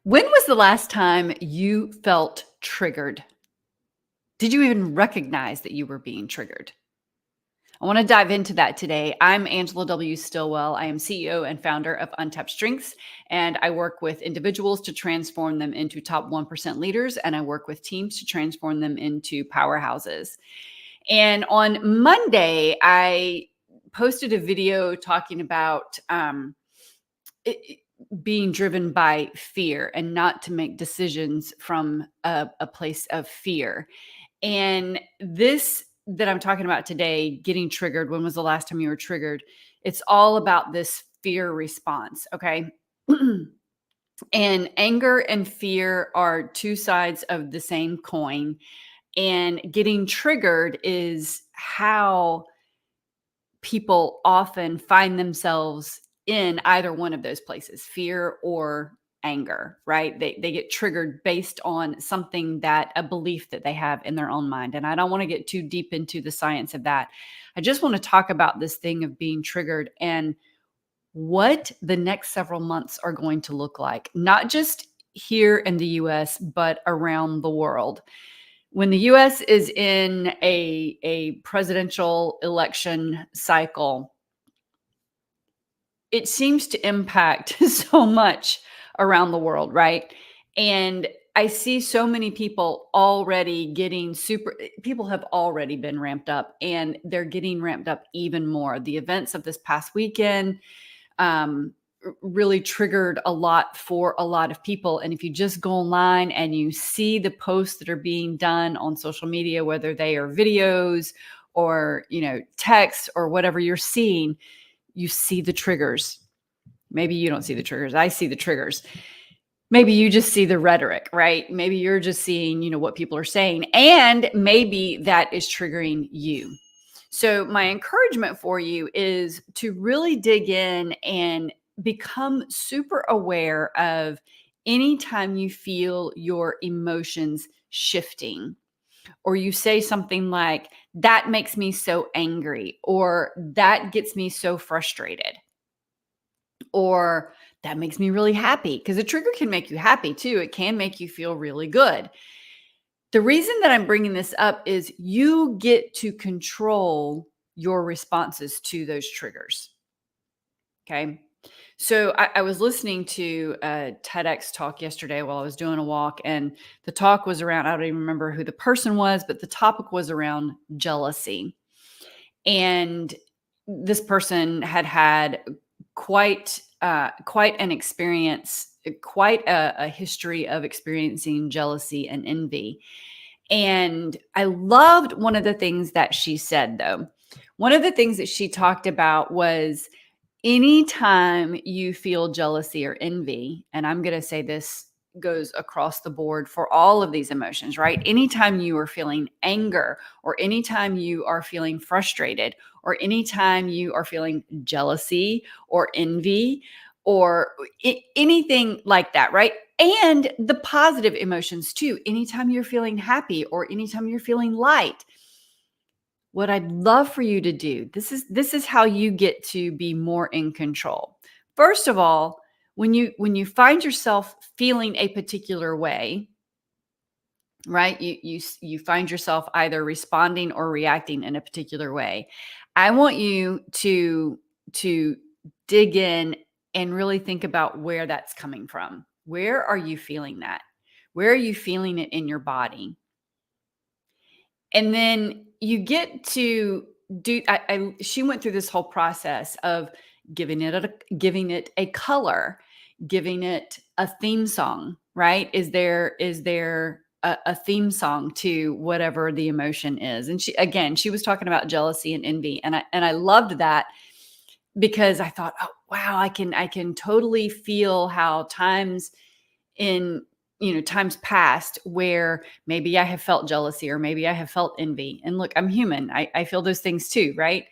When was the last time you felt triggered? Did you even recognize that you were being triggered? I want to dive into that today. I'm Angela W. Stillwell. I am CEO and founder of Untapped Strengths, and I work with individuals to transform them into top 1% leaders, and I work with teams to transform them into powerhouses. And on Monday, I posted a video talking about it, being driven by fear and not to make decisions from a place of fear. And this that I'm talking about today, getting triggered, when was the last time you were triggered? It's all about this fear response. Okay. And anger and fear are two sides of the same coin. And getting triggered is how people often find themselves in either one of those places, fear or anger, right? They get triggered based on something, that a belief that they have in their own mind. And I don't want to get too deep into the science of that. I just want to talk about this thing of being triggered and what the next several months are going to look like, not just here in the US, but around the world. When the US is in a presidential election cycle, it seems to impact so much around the world, right? And I see so many people already getting people have already been ramped up, and they're getting ramped up even more. The events of this past weekend really triggered a lot for a lot of people. And if you just go online and you see the posts that are being done on social media, whether they are videos or, text or whatever you're seeing, you see the triggers. Maybe you don't see the triggers. I see the triggers. Maybe you just see the rhetoric, right? Maybe you're just seeing, what people are saying, and maybe that is triggering you. So my encouragement for you is to really dig in and become super aware of anytime you feel your emotions shifting, or you say something like, that makes me so angry, or that gets me so frustrated, or that makes me really happy, because a trigger can make you happy too. It can make you feel really good. The reason that I'm bringing this up is you get to control your responses to those triggers. Okay. So I was listening to a TEDx talk yesterday while I was doing a walk, and the talk was around, I don't even remember who the person was, but the topic was around jealousy. And this person had quite an experience, quite a history of experiencing jealousy and envy. And I loved one of the things that she said, though. One of the things that she talked about was, anytime you feel jealousy or envy, and I'm going to say this goes across the board for all of these emotions, right? Anytime you are feeling anger, or anytime you are feeling frustrated, or anytime you are feeling jealousy or envy, or anything like that, right? And the positive emotions too. Anytime you're feeling happy, or anytime you're feeling light, what I'd love for you to do, this is how you get to be more in control. First of all, when you find yourself feeling a particular way, right? You find yourself either responding or reacting in a particular way. I want you to dig in and really think about where that's coming from. Where are you feeling that? Where are you feeling it in your body? And then you get to do she went through this whole process of giving it a color, giving it a theme song, right? Is there a theme song to whatever the emotion is? And she was talking about jealousy and envy, and I loved that, because I thought, oh wow, I can totally feel how times in times past, where maybe I have felt jealousy, or maybe I have felt envy. And look, I'm human. I feel those things too, right?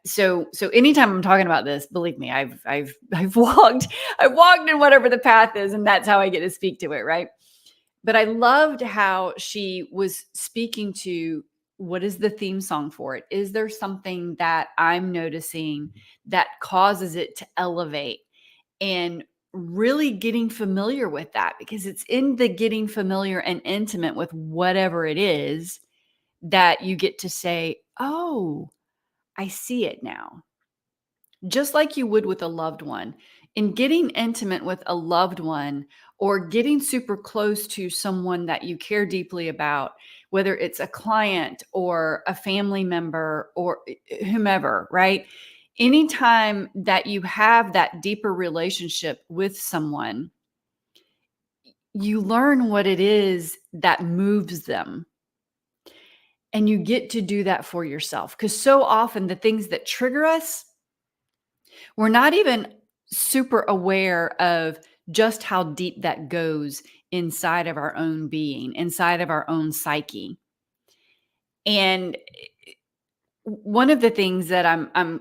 So anytime I'm talking about this, believe me, I've walked in whatever the path is, and that's how I get to speak to it, right? But I loved how she was speaking to, what is the theme song for it? Is there something that I'm noticing that causes it to elevate? And really getting familiar with that, because it's in the getting familiar and intimate with whatever it is that you get to say, oh, I see it now. Just like you would with a loved one. In getting intimate with a loved one or getting super close to someone that you care deeply about, whether it's a client or a family member or whomever, right? Anytime that you have that deeper relationship with someone, you learn what it is that moves them. And you get to do that for yourself. Because so often the things that trigger us, we're not even super aware of just how deep that goes inside of our own being, inside of our own psyche. And one of the things that I'm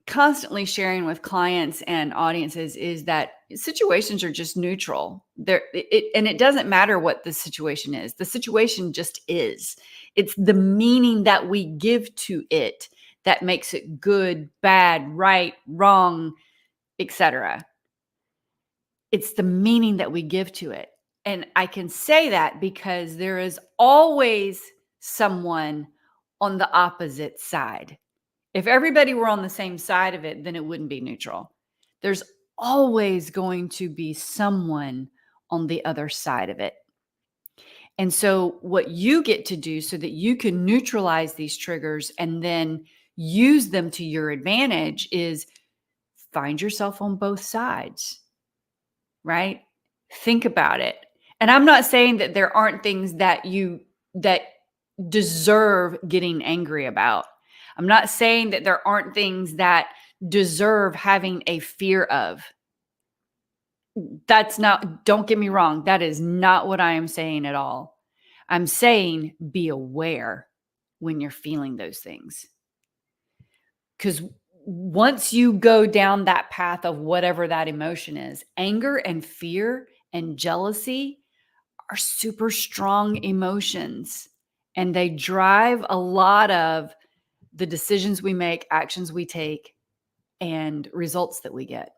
constantly sharing with clients and audiences is that situations are just neutral. And it doesn't matter what the situation is. The situation just is. It's the meaning that we give to it that makes it good, bad, right, wrong, etc. It's the meaning that we give to it. And I can say that because there is always someone on the opposite side. If everybody were on the same side of it, then it wouldn't be neutral. There's always going to be someone on the other side of it. And so what you get to do so that you can neutralize these triggers and then use them to your advantage is find yourself on both sides, right? Think about it. And I'm not saying that there aren't things that deserve getting angry about. I'm not saying that there aren't things that deserve having a fear of. Don't get me wrong. That is not what I am saying at all. I'm saying be aware when you're feeling those things. Because once you go down that path of whatever that emotion is, anger and fear and jealousy are super strong emotions, and they drive a lot of the decisions we make, actions we take, and results that we get.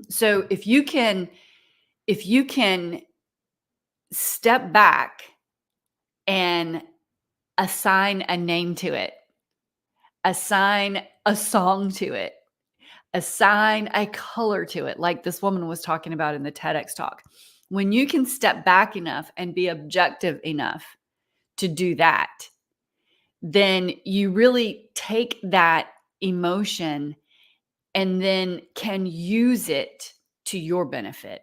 So if you can step back and assign a name to it, assign a song to it, assign a color to it, like this woman was talking about in the TEDx talk. When you can step back enough and be objective enough to do that, then you really take that emotion and then can use it to your benefit.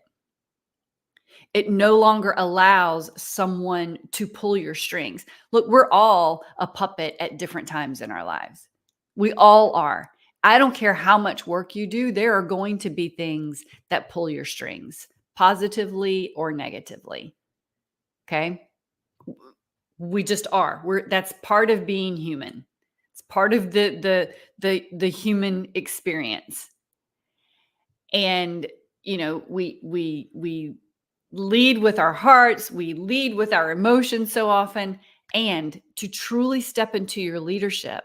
It no longer allows someone to pull your strings. Look, we're all a puppet at different times in our lives. We all are. I don't care how much work you do, there are going to be things that pull your strings, positively or negatively. Okay? We just are. That's part of being human. It's part of the human experience. And we lead with our hearts, we lead with our emotions so often. And to truly step into your leadership,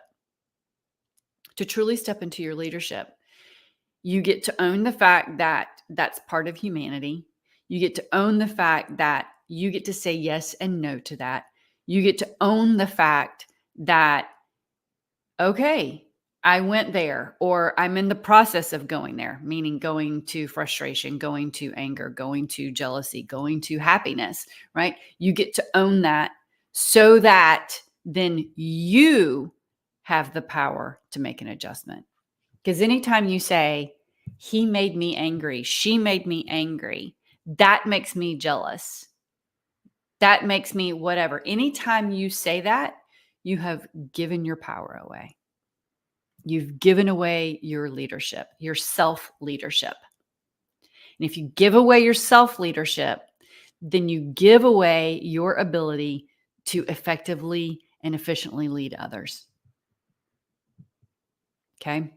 you get to own the fact that that's part of humanity. You get to own the fact that you get to say yes and no to that. You get to own the fact that, okay, I went there, or I'm in the process of going there, meaning going to frustration, going to anger, going to jealousy, going to happiness, right? You get to own that so that then you have the power to make an adjustment. Because anytime you say, he made me angry, she made me angry, that makes me jealous, that makes me whatever. Anytime you say that, you have given your power away. You've given away your leadership, your self-leadership. And if you give away your self-leadership, then you give away your ability to effectively and efficiently lead others. Okay?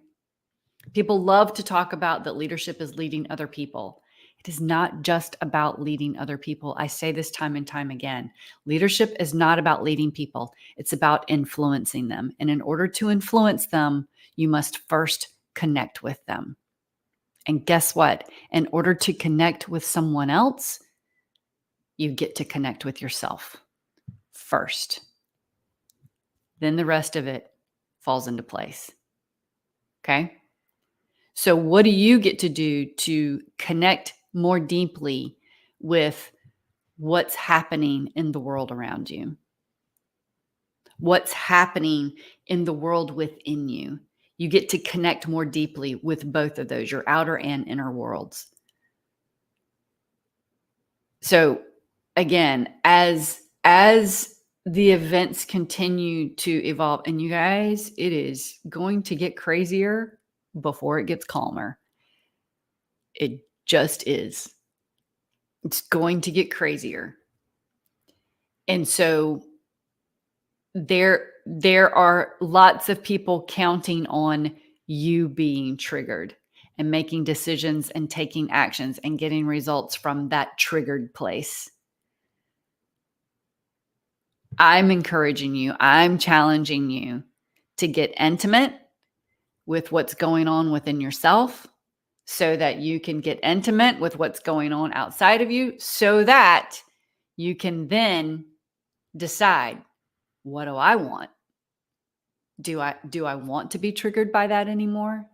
People love to talk about that leadership is leading other people. It is not just about leading other people. I say this time and time again. Leadership is not about leading people. It's about influencing them. And in order to influence them, you must first connect with them. And guess what? In order to connect with someone else, you get to connect with yourself first. Then the rest of it falls into place. Okay? So, what do you get to do to connect more deeply with what's happening in the world around you? What's happening in the world within you? You get to connect more deeply with both of those, your outer and inner worlds. So, again, as the events continue to evolve, and you guys, it is going to get crazier before it gets calmer. It just is. It's going to get crazier. And so there are lots of people counting on you being triggered and making decisions and taking actions and getting results from that triggered place. I'm encouraging you, I'm challenging you to get intimate with what's going on within yourself so that you can get intimate with what's going on outside of you so that you can then decide, what do I want? Do I want to be triggered by that anymore?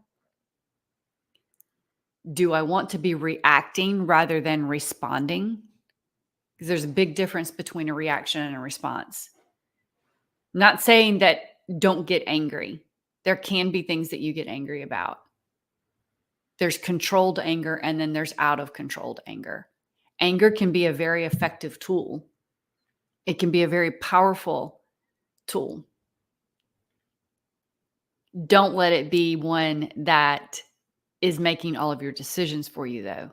Do I want to be reacting rather than responding? Because there's a big difference between a reaction and a response. Not saying that don't get angry. There can be things that you get angry about. There's controlled anger and then there's out of controlled anger. Anger can be a very effective tool. It can be a very powerful tool. Don't let it be one that is making all of your decisions for you, though.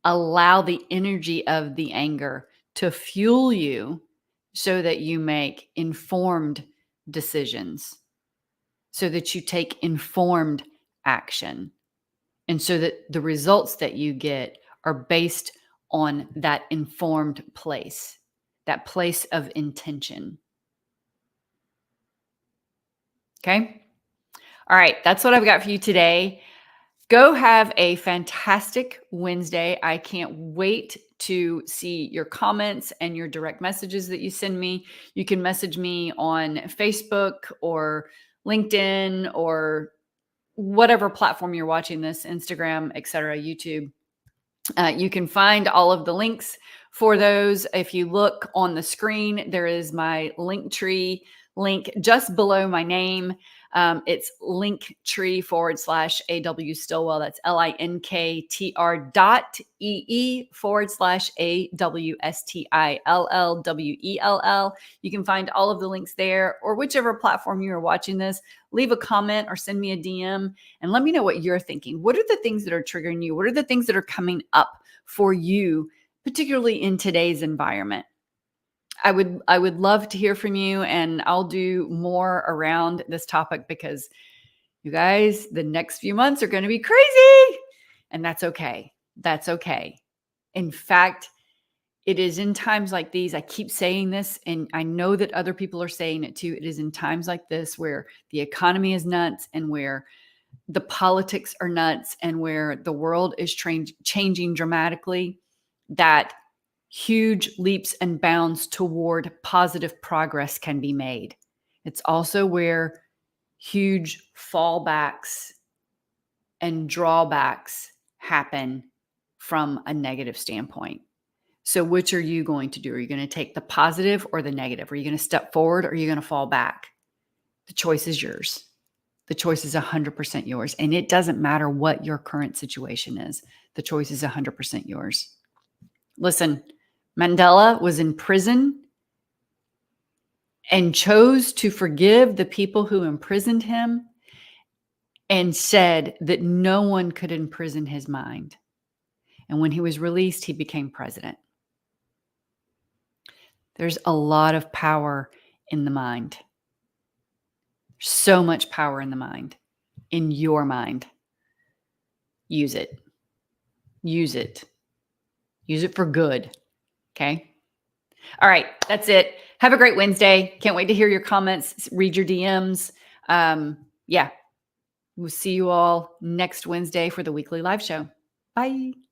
Allow the energy of the anger to fuel you so that you make informed decisions, so that you take informed action, and so that the results that you get are based on that informed place, that place of intention. Okay? All right, that's what I've got for you today. Go have a fantastic Wednesday. I can't wait to see your comments and your direct messages that you send me. You can message me on Facebook or LinkedIn or whatever platform you're watching this, Instagram, etc., YouTube. You can find all of the links for those. If you look on the screen, there is my Linktree link just below my name. It's linktree/AW Stillwell. That's linktr.ee/AWSTILLWELL. You can find all of the links there, or whichever platform you are watching this. Leave a comment or send me a DM and let me know what you're thinking. What are the things that are triggering you? What are the things that are coming up for you, particularly in today's environment? I would love to hear from you, and I'll do more around this topic because you guys, the next few months are going to be crazy, and that's okay. That's okay. In fact, it is in times like these, I keep saying this, and I know that other people are saying it too. It is in times like this where the economy is nuts and where the politics are nuts and where the world is changing dramatically, that huge leaps and bounds toward positive progress can be made. It's also where huge fallbacks and drawbacks happen from a negative standpoint. So which are you going to do? Are you going to take the positive or the negative? Are you going to step forward or are you going to fall back? The choice is yours. The choice is 100% yours. And it doesn't matter what your current situation is. The choice is 100% yours. Listen, Mandela was in prison and chose to forgive the people who imprisoned him and said that no one could imprison his mind. And when he was released, he became president. There's a lot of power in the mind. So much power in the mind, in your mind. Use it. Use it. Use it for good. Okay? All right. That's it. Have a great Wednesday. Can't wait to hear your comments, read your DMs. Yeah. We'll see you all next Wednesday for the weekly live show. Bye.